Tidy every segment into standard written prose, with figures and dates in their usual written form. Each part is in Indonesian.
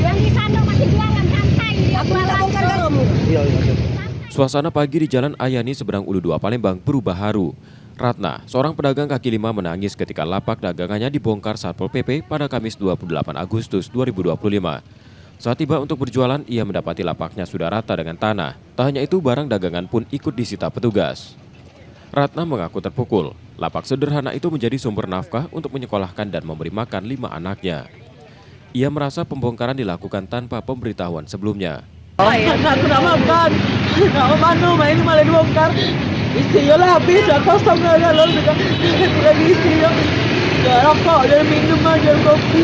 Yang di sana masih jualan santai. Suasana pagi di Jalan Ayani seberang Ulu 2 Palembang berubah haru. Ratna, seorang pedagang kaki lima menangis ketika lapak dagangannya dibongkar Satpol PP pada Kamis 28 Agustus 2025. Saat tiba untuk berjualan, ia mendapati lapaknya sudah rata dengan tanah. Tak hanya itu, barang dagangan pun ikut disita petugas. Ratna mengaku terpukul. Lapak sederhana itu menjadi sumber nafkah untuk menyekolahkan dan memberi makan 5 anaknya. Ia merasa pembongkaran dilakukan tanpa pemberitahuan sebelumnya. Aku nak makan, nak memandu, ini malah dibongkar. Isinya lah habis, dah kosong dah dalam, lagi isinya. Dah rokok, dah minuman, dah kopi.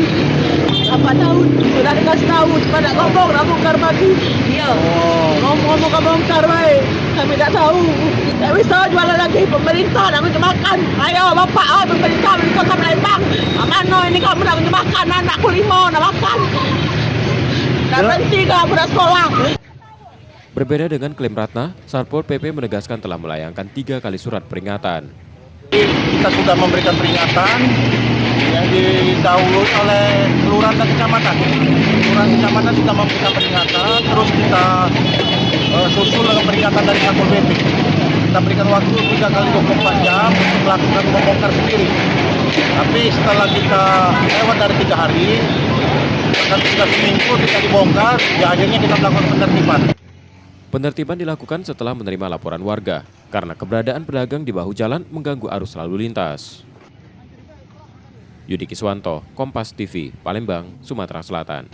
8 tahun, sudah dikasih tahu, cuma nak ngomong, nak bongkar lagi. Ya, ngomong ke bongkar baik, kami tak tahu. Tak bisa jualan lagi, pemerintah nak minta makan. Ayo bapak, pemerintah di Kota Palembang. Mana ini kamu nak minta makan, anakku 5 nak makan. Tak berhenti kamu nak sekolah. Berbeda dengan klaim Ratna, Satpol PP menegaskan telah melayangkan 3 kali surat peringatan. Kita sudah memberikan peringatan yang didahului oleh kelurahan dan kecamatan. Kelurahan kecamatan sudah memberikan peringatan, terus kita susul dengan peringatan dari Satpol PP. Kita berikan waktu 3 kali 24 jam untuk melakukan membongkar sendiri. Tapi setelah kita lewat dari 3 hari, bahkan sudah seminggu kita dibongkar, ya akhirnya kita melakukan penertiban. Penertiban dilakukan setelah menerima laporan warga karena keberadaan pedagang di bahu jalan mengganggu arus lalu lintas. Yudi Kiswanto, Kompas TV, Palembang, Sumatera Selatan.